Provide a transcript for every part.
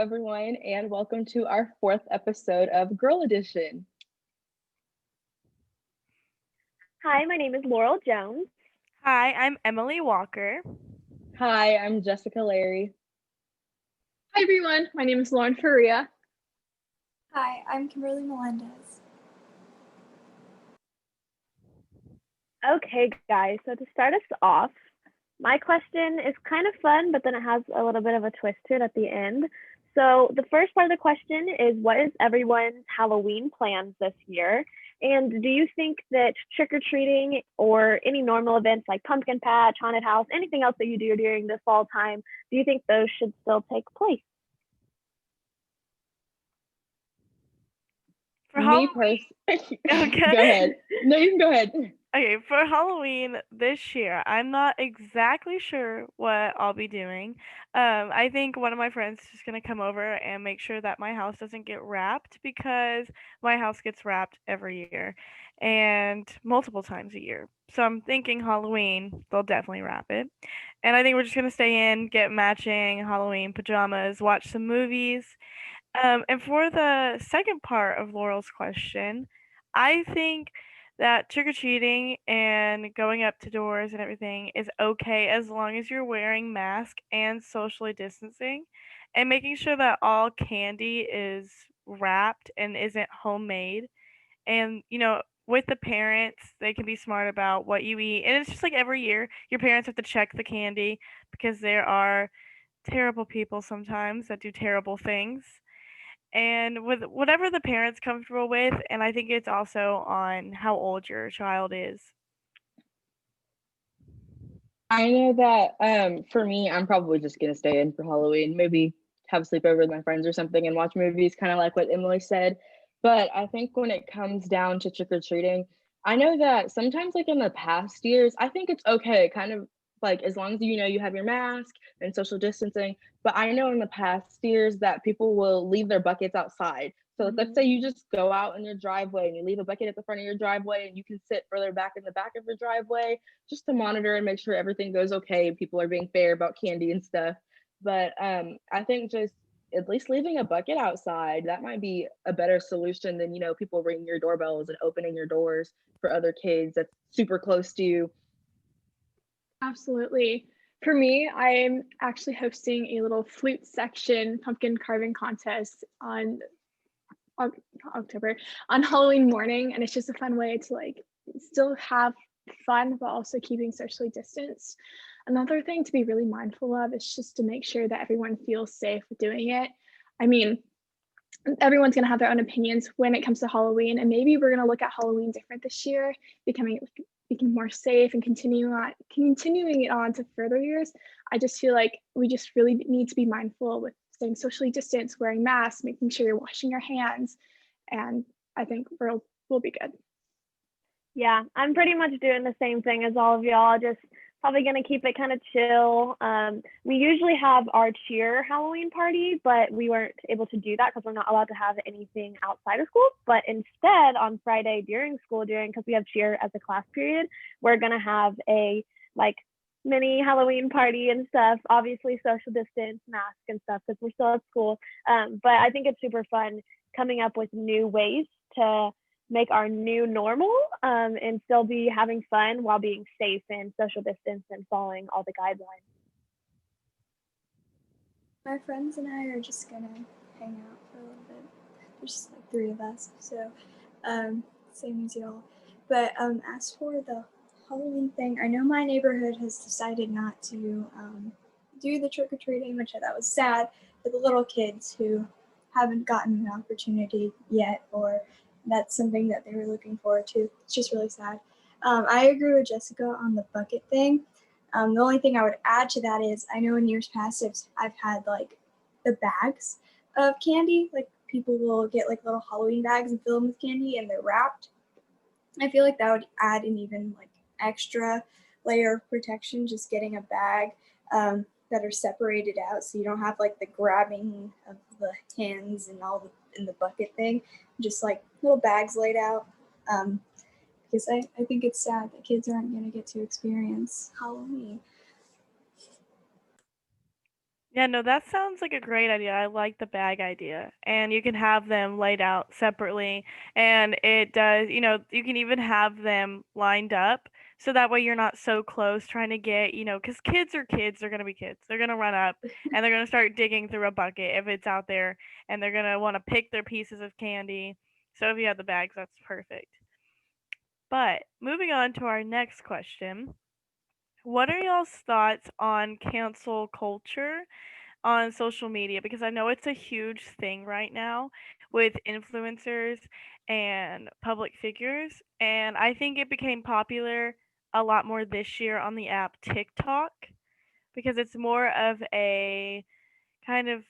everyone, and welcome to our fourth episode of Girl Edition. Hi, my name is Laurel Jones. Hi, I'm Emily Walker. Hi, I'm Jessica Larry. Hi everyone, my name is Lauren Faria. Hi, I'm Kimberly Melendez. Okay, guys, so to start us off, my question is kind of fun, but then it has a little bit of a twist to it at the end. So, the first part of the question is what is everyone's Halloween plans this year? And do you think that trick or treating or any normal events like pumpkin patch, haunted house, anything else that you do during the fall time, do you think those should still take place? For Me Halloween, personally, okay. Go ahead. No, you can go ahead. Okay, for Halloween this year, I'm not exactly sure what I'll be doing. I think one of my friends is just gonna come over and make sure that my house doesn't get wrapped because my house gets wrapped every year and multiple times a year. So I'm thinking Halloween, they'll definitely wrap it. And I think we're just gonna stay in, get matching Halloween pajamas, watch some movies. And for the second part of Laurel's question, I think that trick or treating and going up to doors and everything is okay as long as you're wearing mask and socially distancing and making sure that all candy is wrapped and isn't homemade. And with the parents, they can be smart about what you eat. And it's just like every year, your parents have to check the candy because there are terrible people sometimes that do terrible things and with whatever the parents comfortable with, and I think it's also on how old your child is. I know that for me, I'm probably just gonna stay in for Halloween. Maybe have a sleepover with my friends or something and watch movies, kind of like what Emily said. But I think when it comes down to trick or treating, I know that sometimes, like in the past years, I think it's okay, kind of like as long as you know you have your mask and social distancing. But I know in the past years that people will leave their buckets outside. So let's say you just go out in your driveway and you leave a bucket at the front of your driveway and you can sit further back in the back of your driveway just to monitor and make sure everything goes okay. People are being fair about candy and stuff. But I think just at least leaving a bucket outside, that might be a better solution than, people ringing your doorbells and opening your doors for other kids that's super close to you. Absolutely. For me, I'm actually hosting a little flute section pumpkin carving contest on October on Halloween morning, and it's just a fun way to still have fun but also keeping socially distanced. Another thing to be really mindful of is just to make sure that everyone feels safe with doing it. I mean, everyone's going to have their own opinions when it comes to Halloween, and maybe we're going to look at Halloween different this year, becoming more safe and continuing it on to further years. I just feel like we just really need to be mindful with staying socially distanced, wearing masks, making sure you're washing your hands, and I think we'll be good. Yeah, I'm pretty much doing the same thing as all of y'all. Just probably gonna keep it kind of chill. We usually have our cheer Halloween party, but we weren't able to do that because we're not allowed to have anything outside of school. But instead, on Friday during school, because we have cheer as a class period, we're gonna have a like mini Halloween party and stuff. Obviously, social distance, mask and stuff because we're still at school. But I think it's super fun coming up with new ways to make our new normal and still be having fun while being safe and social distance and following all the guidelines. My friends and I are just gonna hang out for a little bit. There's just like three of us, so same as y'all. But as for the Halloween thing, I know my neighborhood has decided not to do the trick or treating, which I thought was sad for the little kids who haven't gotten an opportunity yet, or that's something that they were looking forward to. It's just really sad. I agree with Jessica on the bucket thing. The only thing I would add to that is I know in years past I've had like the bags of candy. Like people will get like little Halloween bags and fill them with candy and they're wrapped. I feel like that would add an even like extra layer of protection, just getting a bag that are separated out so you don't have like the grabbing of the hands and all the in the bucket thing, just like little bags laid out. Because I think it's sad that kids aren't going to get to experience Halloween. Yeah, no, that sounds like a great idea. I like the bag idea. And you can have them laid out separately. And it does, you can even have them lined up so that way you're not so close trying to get, because kids are kids, they're going to be kids. They're going to run up and they're going to start digging through a bucket if it's out there and they're going to want to pick their pieces of candy. So if you have the bags, that's perfect. But moving on to our next question. What are y'all's thoughts on cancel culture on social media? Because I know it's a huge thing right now with influencers and public figures. And I think it became popular a lot more this year on the app TikTok because it's more of a kind of,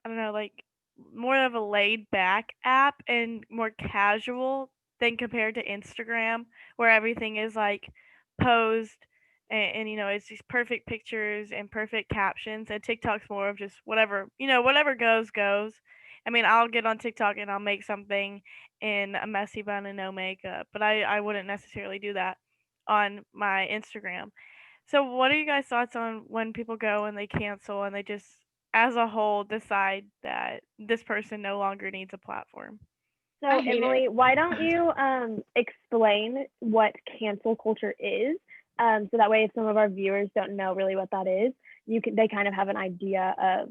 I don't know, like more of a laid back app and more casual than compared to Instagram, where everything is like posed and it's these perfect pictures and perfect captions. And TikTok's more of just whatever, whatever goes, goes. I mean, I'll get on TikTok and I'll make something in a messy bun and no makeup, but I wouldn't necessarily do that on my Instagram. So, what are you guys' thoughts on when people go and they cancel and they just, as a whole, decide that this person no longer needs a platform? I So hate it. Emily, why don't you explain what cancel culture is? So that way, if some of our viewers don't know really what that is, they kind of have an idea of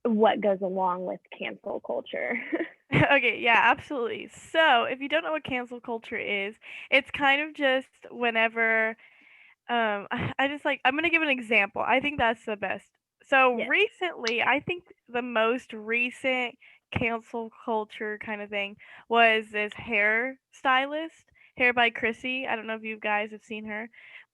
what goes along with cancel culture. Okay, yeah, absolutely. So, if you don't know what cancel culture is, it's kind of just whenever I just like I'm gonna give an example. I think that's the best. So Yes. recently, I think the most recent cancel culture kind of thing was this hair stylist, Hair by Chrissy. I don't know if you guys have seen her,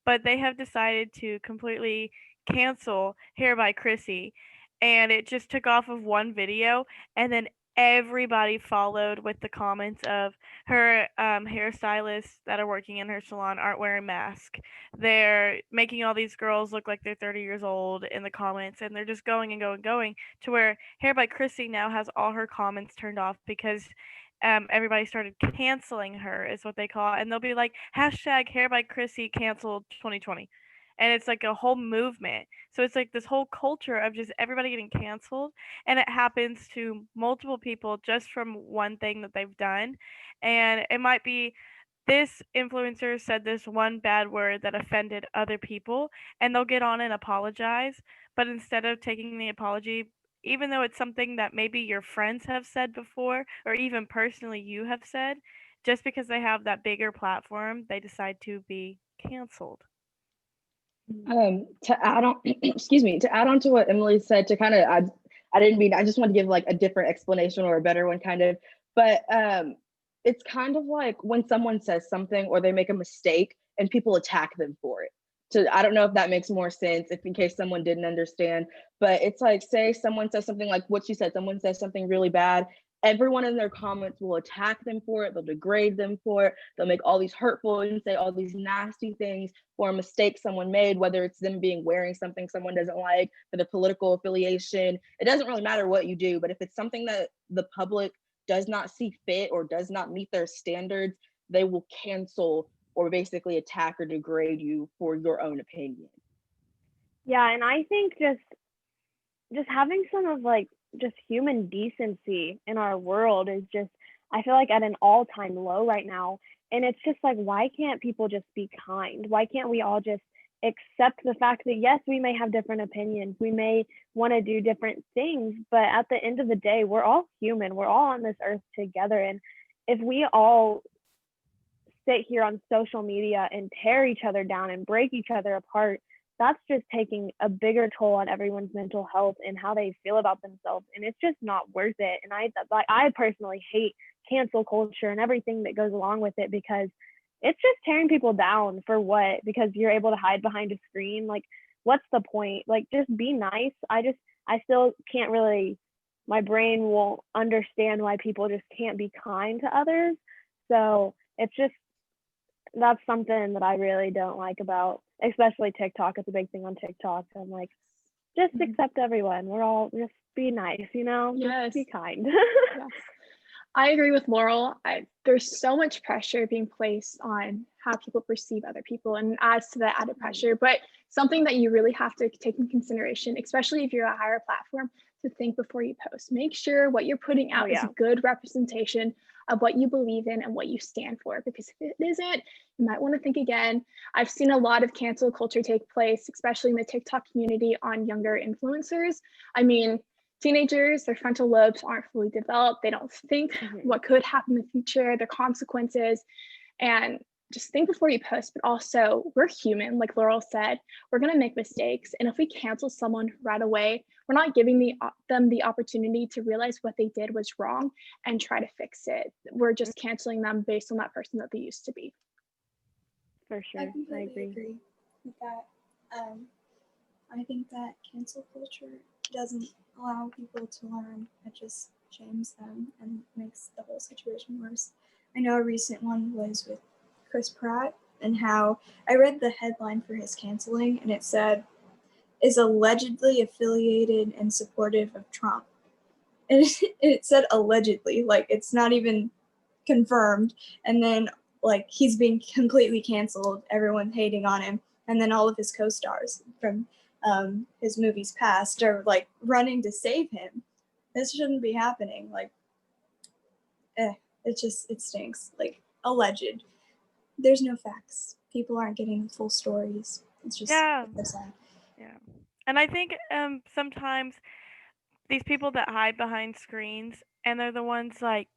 but they have decided to completely cancel Hair by Chrissy, and it just took off of one video, and then everybody followed with the comments of her hairstylists that are working in her salon aren't wearing masks. They're making all these girls look like they're 30 years old in the comments, and they're just going and going and going to where Hair by Chrissy now has all her comments turned off because everybody started canceling her is what they call it, and they'll be like hashtag Hair by Chrissy canceled 2020, and it's like a whole movement. So it's like this whole culture of just everybody getting canceled, and it happens to multiple people just from one thing that they've done, and it might be this influencer said this one bad word that offended other people, and they'll get on and apologize, but instead of taking the apology, even though it's something that maybe your friends have said before or even personally you have said, just because they have that bigger platform they decide to be canceled. To add on, excuse me, to add on to what Emily said, to kind of, I didn't mean, I just want to give like a different explanation or a better one kind of, but it's kind of like when someone says something or they make a mistake and people attack them for it. To, I don't know if that makes more sense, if in case someone didn't understand, but it's like, say someone says something like what you said, someone says something really bad, everyone in their comments will attack them for it, they'll degrade them for it, they'll make all these hurtful and say all these nasty things for a mistake someone made, whether it's them being wearing something someone doesn't like, for their political affiliation. It doesn't really matter what you do, but if it's something that the public does not see fit or does not meet their standards, they will cancel or basically attack or degrade you for your own opinion. Yeah, and I think just having some of like just human decency in our world is just, I feel like, at an all-time low right now. And it's just like, why can't people just be kind? Why can't we all just accept the fact that yes, we may have different opinions, we may want to do different things, but at the end of the day, we're all human, we're all on this earth together. And if we all sit here on social media and tear each other down and break each other apart, that's just taking a bigger toll on everyone's mental health and how they feel about themselves. And it's just not worth it. And I personally hate cancel culture and everything that goes along with it, because it's just tearing people down for what? Because you're able to hide behind a screen. Like, what's the point? Like, just be nice. I still can't really, my brain won't understand why people just can't be kind to others. So it's just, that's something that I really don't like about, especially TikTok. It's a big thing on TikTok. I'm like, just accept everyone. We're all, just be nice, Yes. just be kind. Yes. I agree with Laurel. There's so much pressure being placed on how people perceive other people and adds to that added pressure. But something that you really have to take in consideration, especially if you're a higher platform, to think before you post. Make sure what you're putting out is a good representation of what you believe in and what you stand for. Because if it isn't, you might want to think again. I've seen a lot of cancel culture take place, especially in the TikTok community, on younger influencers. I mean, teenagers, their frontal lobes aren't fully developed. They don't think what could happen in the future, their consequences, and just think before you post. But also, we're human, like Laurel said. We're going to make mistakes. And if we cancel someone right away, we're not giving them the opportunity to realize what they did was wrong and try to fix it. We're just canceling them based on that person that they used to be. For sure. I completely agree with that. I think that cancel culture doesn't allow people to learn. It just shames them and makes the whole situation worse. I know a recent one was with Chris Pratt, and how I read the headline for his canceling, and it said, is allegedly affiliated and supportive of Trump. And it said allegedly, like it's not even confirmed. And then like he's being completely canceled, everyone hating on him. And then all of his co-stars from his movies past are like running to save him. This shouldn't be happening. Like, it stinks. Like, alleged. There's no facts. People aren't getting the full stories. It's just so sad. Yeah. And I think sometimes these people that hide behind screens and they're the ones like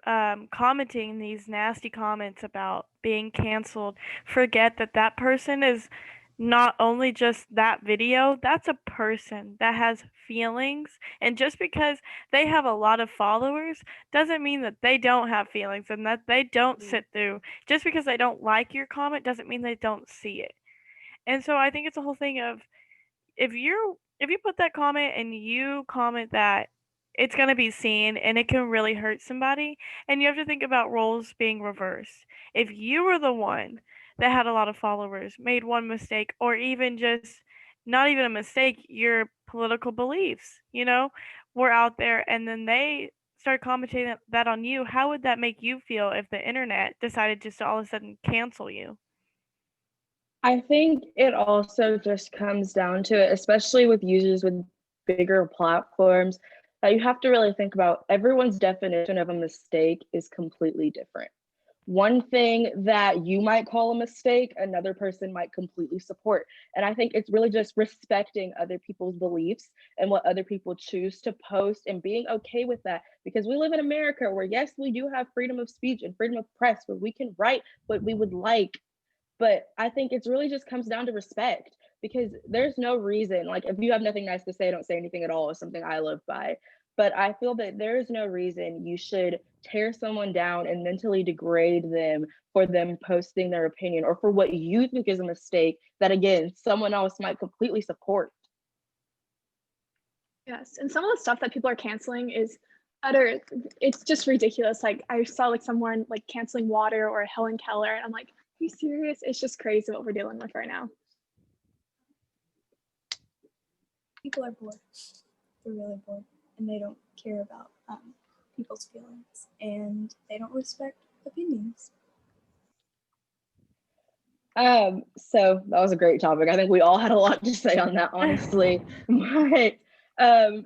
commenting these nasty comments about being canceled forget that that person is not only just that video, that's a person that has feelings. And just because they have a lot of followers doesn't mean that they don't have feelings and that they don't sit through. Just because they don't like your comment doesn't mean they don't see it. And so I think it's a whole thing of if you put that comment and you comment that, it's going to be seen and it can really hurt somebody. And you have to think about roles being reversed. If you were the one that had a lot of followers, made one mistake, or even just not even a mistake, your political beliefs, were out there, and then they start commenting that on you, how would that make you feel if the internet decided just to all of a sudden cancel you? I think it also just comes down to it, especially with users with bigger platforms, that you have to really think about everyone's definition of a mistake is completely different. One thing that you might call a mistake, another person might completely support. And I think it's really just respecting other people's beliefs and what other people choose to post and being okay with that. Because we live in America where, yes, we do have freedom of speech and freedom of press, where we can write what we would like. But I think it's really just comes down to respect, because there's no reason, like if you have nothing nice to say, don't say anything at all, is something I live by. But I feel that there is no reason you should tear someone down and mentally degrade them for them posting their opinion or for what you think is a mistake that, again, someone else might completely support. Yes, and some of the stuff that people are canceling is it's just ridiculous. Like I saw like someone like canceling Water or Helen Keller, and I'm like, are you serious? It's just crazy what we're dealing with right now. People are bored. They're really bored, and they don't care about people's feelings, and they don't respect opinions. So that was a great topic. I think we all had a lot to say on that, honestly. But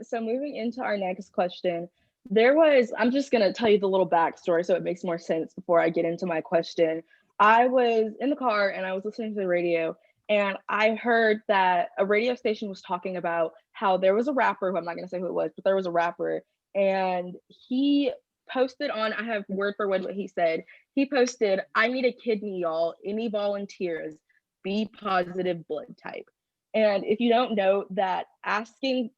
so moving into our next question, I'm just gonna tell you the little backstory so it makes more sense before I get into my question. I was in the car and I was listening to the radio, and I heard that a radio station was talking about how there was a rapper, who I'm not gonna say who it was, but there was a rapper, and he posted on, I have word for word what he said. He posted, I need a kidney, y'all. Any volunteers? B positive blood type. And if you don't know that, asking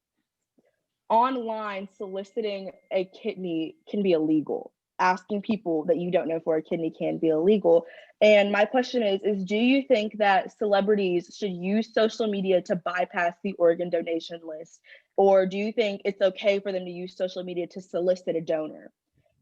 online, soliciting a kidney can be illegal. Asking people that you don't know for a kidney can be illegal. And my question is do you think that celebrities should use social media to bypass the organ donation list? Or do you think it's okay for them to use social media to solicit a donor?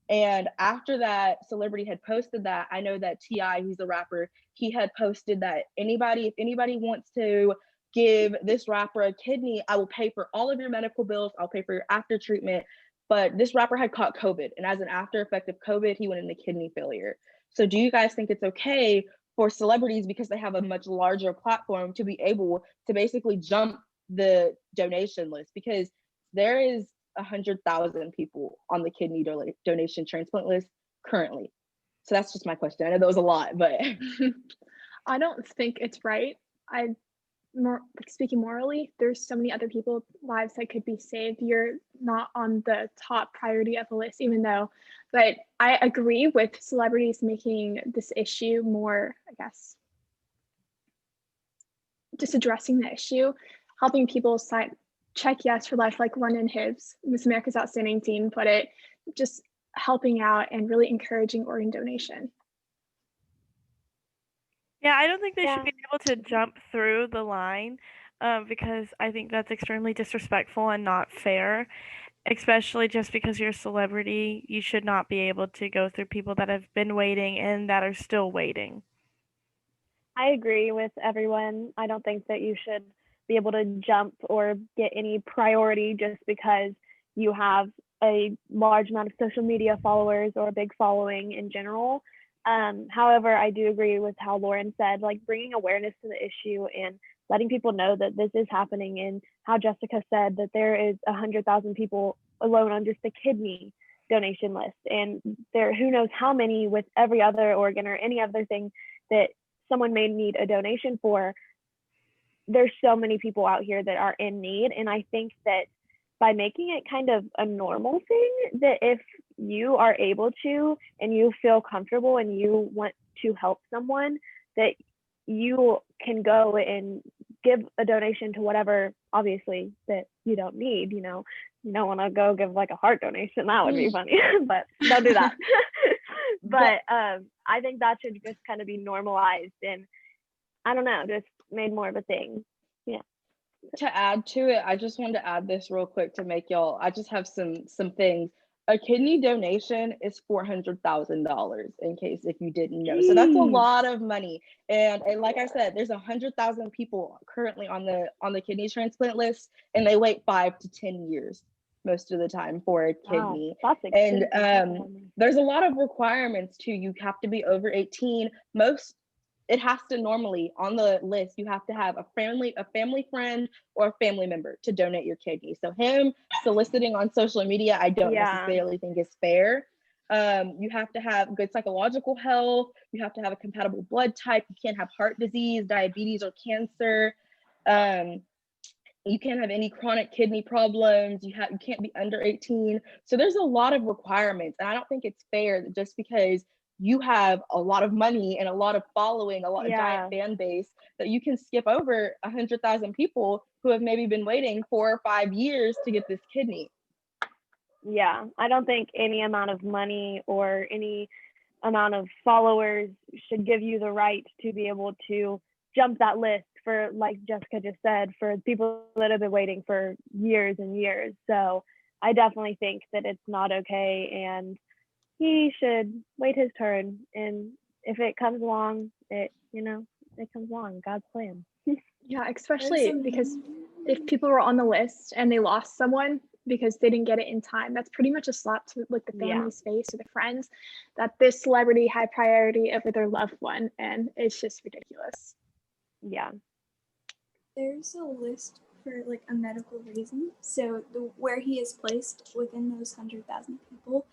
And after that celebrity had posted that, I know that T.I., he's a rapper, he had posted that if anybody wants to give this rapper a kidney, I will pay for all of your medical bills, I'll pay for your after treatment. but this rapper had caught COVID, and as an after effect of COVID, he went into kidney failure. So do you guys think it's okay for celebrities, because they have a much larger platform, to be able to basically jump the donation list? Because there is 100,000 people on the kidney donation transplant list currently. So that's just my question. I know that was a lot, but I don't think it's right. I more like, speaking morally, there's so many other people's lives that could be saved. You're not on the top priority of the list, even though, but I agree with celebrities making this issue more, I guess, just addressing the issue, helping people check yes for life, like London Hibbs, Miss America's Outstanding Teen put it, just helping out and really encouraging organ donation. Yeah, I don't think they Yeah. should be able to jump through the line, because I think that's extremely disrespectful and not fair, especially just because you're a celebrity. You should not be able to go through people that have been waiting and that are still waiting. I agree with everyone. I don't think that you should be able to jump or get any priority just because you have a large amount of social media followers or a big following in general. However, I do agree with how Lauren said, like bringing awareness to the issue and letting people know that this is happening, and how Jessica said that there is 100,000 people alone on just the kidney donation list, and there who knows how many with every other organ or any other thing that someone may need a donation for. There's so many people out here that are in need, and I think that by making it kind of a normal thing, that if you are able to and you feel comfortable and you want to help someone, that you can go and give a donation to whatever, obviously, that you don't need. You don't want to go give like a heart donation. That would be funny, but don't do that. But I think that should just kind of be normalized, and I don't know, just made more of a thing. Yeah. To add to it, I just wanted to add this real quick to make y'all, I just have some things. A kidney donation is $400,000, in case if you didn't know. So that's a lot of money. And like I said, there's 100,000 people currently on the kidney transplant list, and they wait 5 to 10 years most of the time for a kidney. Wow, that's and there's a lot of requirements too. You have to be over 18. It has to normally, on the list, you have to have a family friend or a family member to donate your kidney. So him soliciting on social media, I don't necessarily think is fair. You have to have good psychological health. You have to have a compatible blood type. You can't have heart disease, diabetes, or cancer. You can't have any chronic kidney problems. You can't be under 18. So there's a lot of requirements, and I don't think it's fair that just because you have a lot of money and a lot of following, a giant fan base, that you can skip over 100,000 people who have maybe been waiting 4 or 5 years to get this kidney. Yeah, I don't think any amount of money or any amount of followers should give you the right to be able to jump that list for, like Jessica just said, for people that have been waiting for years and years. So I definitely think that it's not okay, and he should wait his turn, and if it comes along, it comes along, God's plan. Yeah, especially because if people were on the list and they lost someone because they didn't get it in time, that's pretty much a slap to like the family's face or the friends, that this celebrity had priority over their loved one, and it's just ridiculous. Yeah. There's a list for like a medical reason. So where he is placed within those 100,000 people,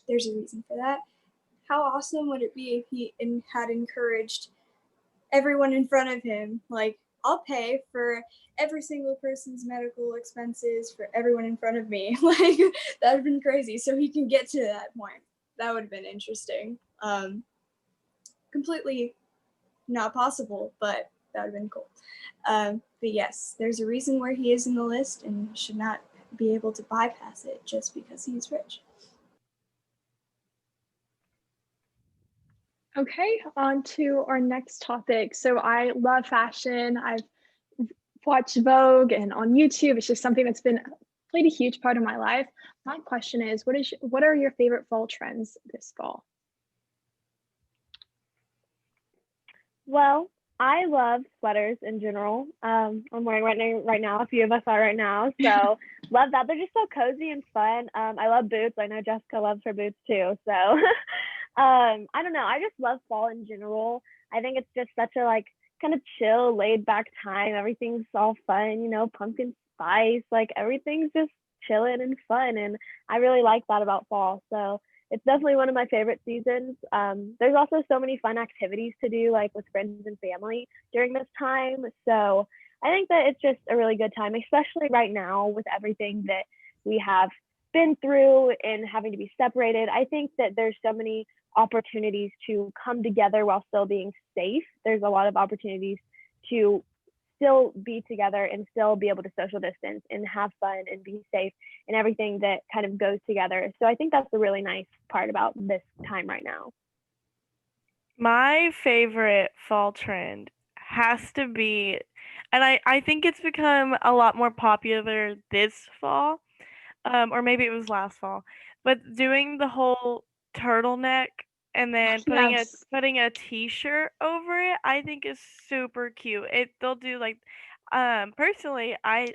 there's a reason for that. How awesome would it be if he had encouraged everyone in front of him, like, I'll pay for every single person's medical expenses for everyone in front of me. Like, that would have been crazy. So he can get to that point. That would have been interesting. Completely not possible, but that would have been cool. But yes, there's a reason where he is in the list, and should not be able to bypass it just because he's rich. Okay, on to our next topic. So I love fashion. I've watched Vogue and on YouTube. It's just something that's played a huge part of my life. My question is, what are your favorite fall trends this fall? Well, I love sweaters in general. I'm wearing right now. A few of us are right now, so love that. They're just so cozy and fun. I love boots. I know Jessica loves her boots too. So, I don't know. I just love fall in general. I think it's just such a like kind of chill, laid back time. Everything's all fun, pumpkin spice. Like everything's just chilling and fun, and I really like that about fall. So it's definitely one of my favorite seasons. There's also so many fun activities to do, like with friends and family during this time. So I think that it's just a really good time, especially right now with everything that we have been through and having to be separated. I think that there's so many opportunities to come together while still being safe. There's a lot of opportunities to still be together and still be able to social distance and have fun and be safe and everything that kind of goes together. So I think that's the really nice part about this time right now. My favorite fall trend has to be, and I think it's become a lot more popular this fall, or maybe it was last fall, but doing the whole turtleneck and then Yes. putting a t-shirt over it, I think is super cute. They'll do like personally I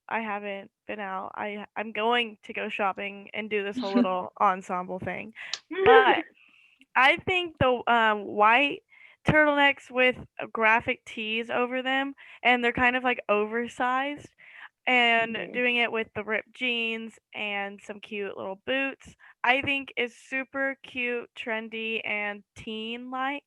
haven't been out. I'm going to go shopping and do this whole little ensemble thing. But I think the white turtlenecks with graphic tees over them, and they're kind of like oversized, and doing it with the ripped jeans and some cute little boots, I think is super cute, trendy, and teen like.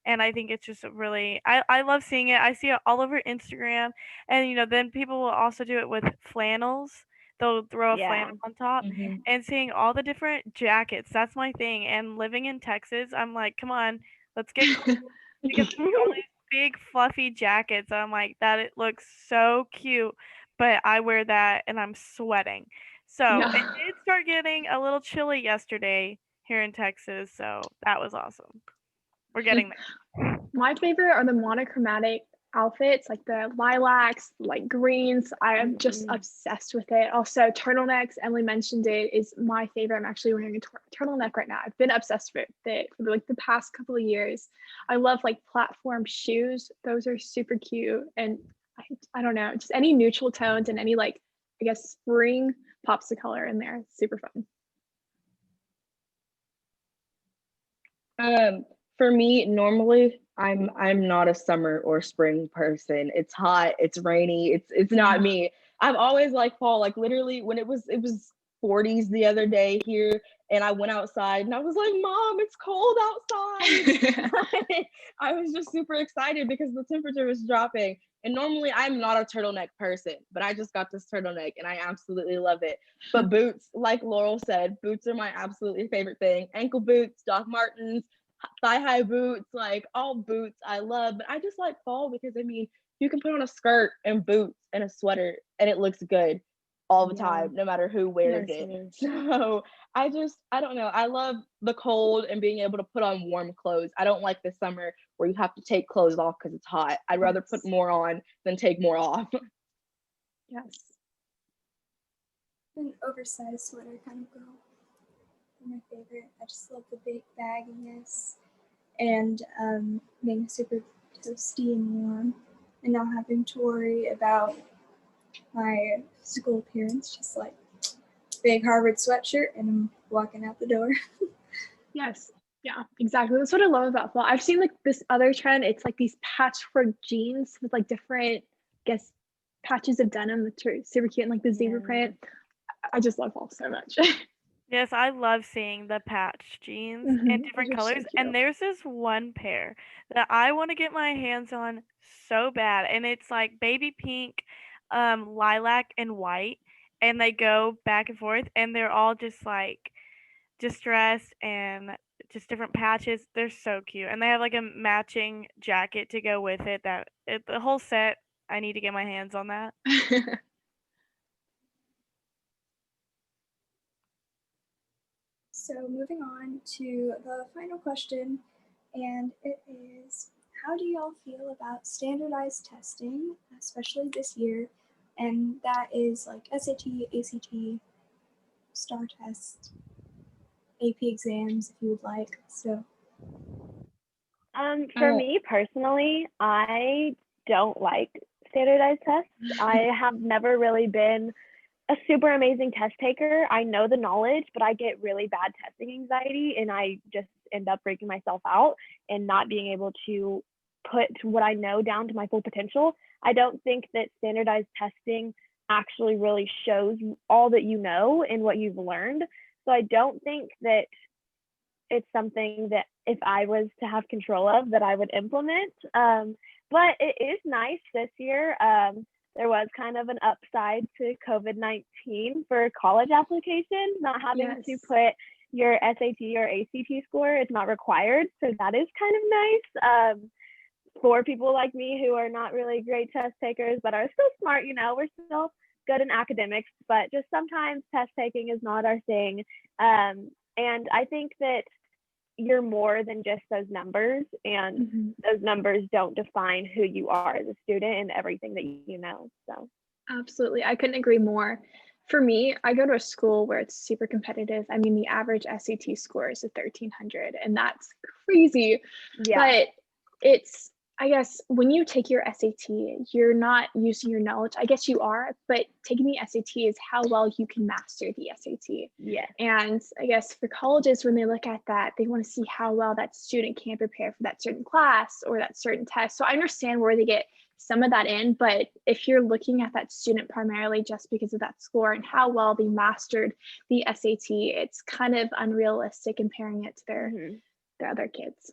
And I think it's just really, I love seeing it. I see it all over Instagram. And, then people will also do it with flannels. They'll throw a Yeah. flannel on top and seeing all the different jackets. That's my thing. And living in Texas, I'm like, come on, let's get cool because I see all these big fluffy jackets. I'm like, that it looks so cute, but I wear that and I'm sweating. So Yeah. it did start getting a little chilly yesterday here in Texas, so that was awesome. We're getting there. My favorite are the monochromatic outfits, like the lilacs, like greens. I am just obsessed with it. Also, turtlenecks, Emily mentioned it, is my favorite. I'm actually wearing a turtleneck right now. I've been obsessed with it for like the past couple of years. I love like platform shoes. Those are super cute. And I don't know, just any neutral tones and any like, I guess, spring pops the color in there. It's super fun. For me, normally I'm not a summer or spring person. It's hot, it's rainy, it's not me. I've always liked fall. Like literally when it was 40s the other day here, and I went outside and I was like, Mom, it's cold outside. I was just super excited because the temperature was dropping. And normally I'm not a turtleneck person, but I just got this turtleneck and I absolutely love it. But boots, like Laurel said, boots are my absolutely favorite thing. Ankle boots, Doc Martens, thigh-high boots, like all boots I love. But I just like fall because I mean, you can put on a skirt and boots and a sweater and it looks good all the time, no matter who wears it. So I don't know. I love the cold and being able to put on warm clothes. I don't like the summer where you have to take clothes off because it's hot. I'd rather put more on than take more off. Yes. An oversized sweater kind of girl. They're my favorite. I just love the big bagginess and being super toasty and warm and not having to worry about my physical appearance, just like big Harvard sweatshirt and I'm walking out the door. Yes. Yeah, exactly. That's what I love about fall. I've seen like this other trend. It's like these patchwork jeans with like different, I guess, patches of denim that are super cute and like the zebra print. I just love fall so much. Yes, I love seeing the patch jeans in different Those are so colors. And cute. there's this one pair that I want to get my hands on so bad. And it's like baby pink, lilac, and white. And they go back and forth. And they're all just like distressed and just different patches. They're so cute. And they have like a matching jacket to go with it. The whole set, I need to get my hands on that. So moving on to the final question, and it is, how do y'all feel about standardized testing, especially this year? And that is like SAT, ACT, STAR test, AP exams, if you would like. So For Uh, me personally, I don't like standardized tests. I have never really been a super amazing test taker. I know the knowledge, but I get really bad testing anxiety and I just end up freaking myself out and not being able to put what I know down to my full potential. I don't think that standardized testing actually really shows all that you know and what you've learned. So I don't think that it's something that if I was to have control of that I would implement. But it is nice this year. There was kind of an upside to COVID-19 for college applications, not having to Yes. put your SAT or ACT score. It's not required. So that is kind of nice. For people like me who are not really great test takers, but are still smart, we're still good in academics, but just sometimes test taking is not our thing. And I think that you're more than just those numbers, and Mhm. those numbers don't define who you are as a student and everything that you know. So Absolutely. I couldn't agree more. For me, I go to a school where it's super competitive. I mean, the average SAT score is a 1300, and that's crazy. yeah, But it's, I guess, when you take your SAT, you're not using your knowledge. I guess you are, but taking the SAT is how well you can master the SAT. yes, And I guess for colleges, when they look at that, they want to see how well that student can prepare for that certain class or that certain test. So I understand where they get some of that in, but if you're looking at that student primarily just because of that score and how well they mastered the SAT, it's kind of unrealistic comparing it to their other kids.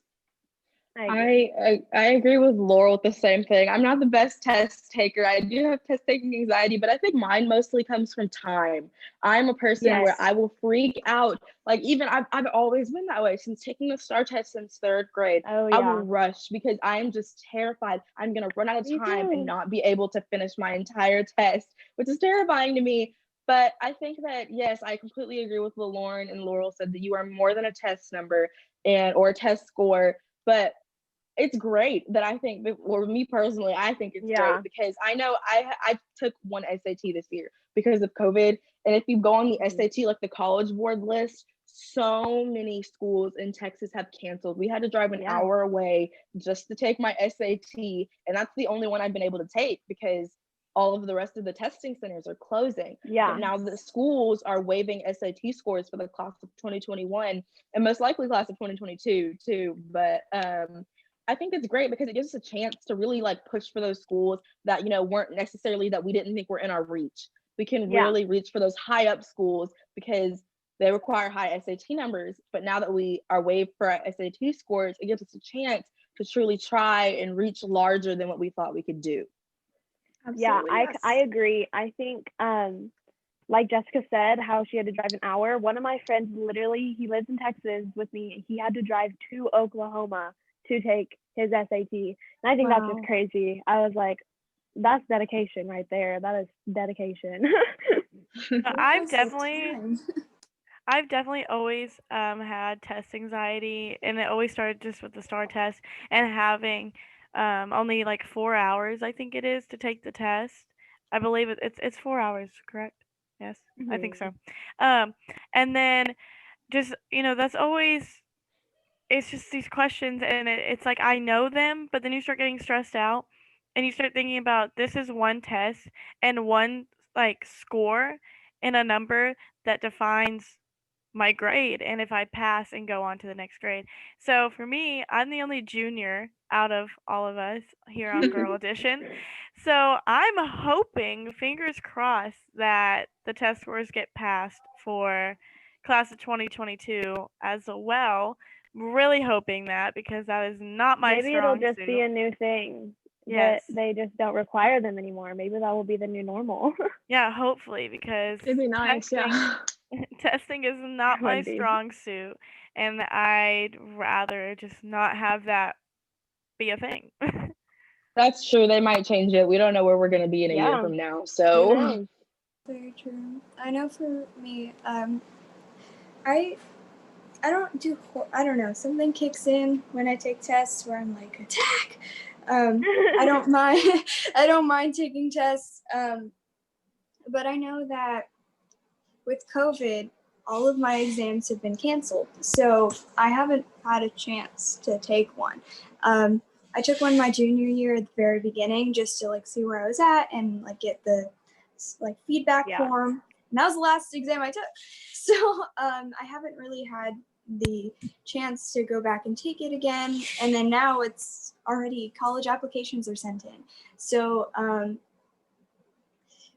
I agree. I agree with Laurel with the same thing. I'm not the best test taker. I do have test taking anxiety, but I think mine mostly comes from time. I'm a person where Yes. I will freak out. Like even I've always been that way since taking the STAR test since third grade. Oh I will yeah. rush because I am just terrified I'm gonna run out of Me time and too. not be able to finish my entire test, which is terrifying to me. But I think that yes, I completely agree with what Lauren and Laurel said that you are more than a test number and or a test score. But it's great that I think, or me personally, I think it's Yeah. great because I know I took one SAT this year because of COVID, and if you go on the SAT, like the College Board list, so many schools in Texas have canceled. We had to drive an Yeah. hour away just to take my SAT, and that's the only one I've been able to take because all of the rest of the testing centers are closing. Yeah. But now the schools are waiving SAT scores for the class of 2021 and most likely class of 2022 too. But I think it's great because it gives us a chance to really like push for those schools that, weren't necessarily that we didn't think were in our reach. We can Yeah. really reach for those high up schools because they require high SAT numbers. But now that we are waived for our SAT scores, it gives us a chance to truly try and reach larger than what we thought we could do. Yeah, Absolutely. I Yes. agree. I think like Jessica said, how she had to drive an hour. One of my friends literally, he lives in Texas with me, and he had to drive to Oklahoma to take his SAT. And I think that's Wow. just crazy. I was like, that's dedication right there. That is dedication. I've Lots of definitely time. I've definitely always had test anxiety, and it always started just with the STAR test and having only like 4 hours, I think it is, to take the test. I believe it's 4 hours, correct? Yes, I think Mhm. so. And then just that's always it's just these questions, and it's like I know them, but then you start getting stressed out, and you start thinking about this is one test and one like score and a number that defines my grade and if I pass and go on to the next grade. So for me, I'm the only junior out of all of us here on Girl Edition. So I'm hoping, fingers crossed, that the test scores get passed for class of 2022 as well. Really hoping that because that is not my Maybe it'll strong just be suit. a new thing that Yes. they just don't require them anymore. Maybe that will be the new normal. Yeah, hopefully because It'd be nice. testing Yeah. testing is not It my would be. strong suit, and I'd rather just not have that be a thing. That's true. They might change it. We don't know where we're going to be in a year Yeah. from now. Who So knows? Very true. I know for me, I I don't do I don't know, something kicks in when I take tests where I'm like attack. I don't mind I don't mind taking tests. But I know that with COVID, all of my exams have been canceled, so I haven't had a chance to take one. I took one my junior year at the very beginning just to like see where I was at and like get the like feedback form. And that was the last exam I took. So I haven't really had the chance to go back and take it again. And then now it's already college applications are sent in. So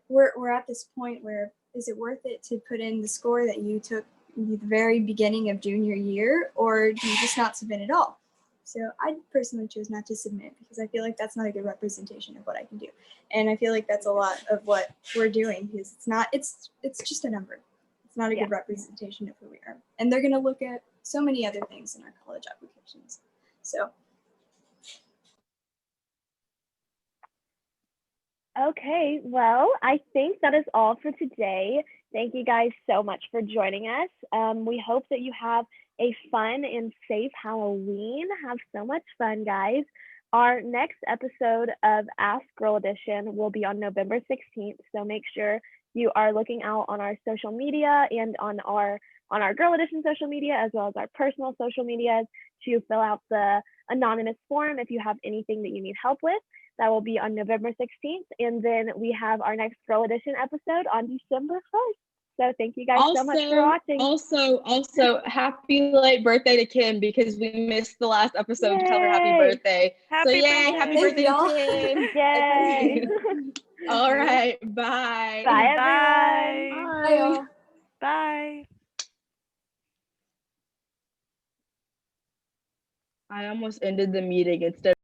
we're at this point where is it worth it to put in the score that you took at the very beginning of junior year, or do you just not submit at all? So I personally chose not to submit because I feel like that's not a good representation of what I can do. And I feel like that's a lot of what we're doing because it's just a number. It's not a good representation of who we are. And they're gonna look at so many other things in our college applications. So Okay, well, I think that is all for today. Thank you guys so much for joining us. We hope that you have a fun and safe Halloween. Have so much fun, guys. Our next episode of Ask Girl Edition will be on November 16th, so make sure you are looking out on our social media and on our Girl Edition social media, as well as our personal social medias, to fill out the anonymous form if you have anything that you need help with. That will be on November 16th. And then we have our next Girl Edition episode on December 1st. So thank you guys so much for watching. Also, happy late birthday to Kim because we missed the last episode to tell her happy birthday. Happy birthday. Happy birthday to Kim. Yay. All right, bye. Bye, everyone. Bye. Bye. I almost ended the meeting instead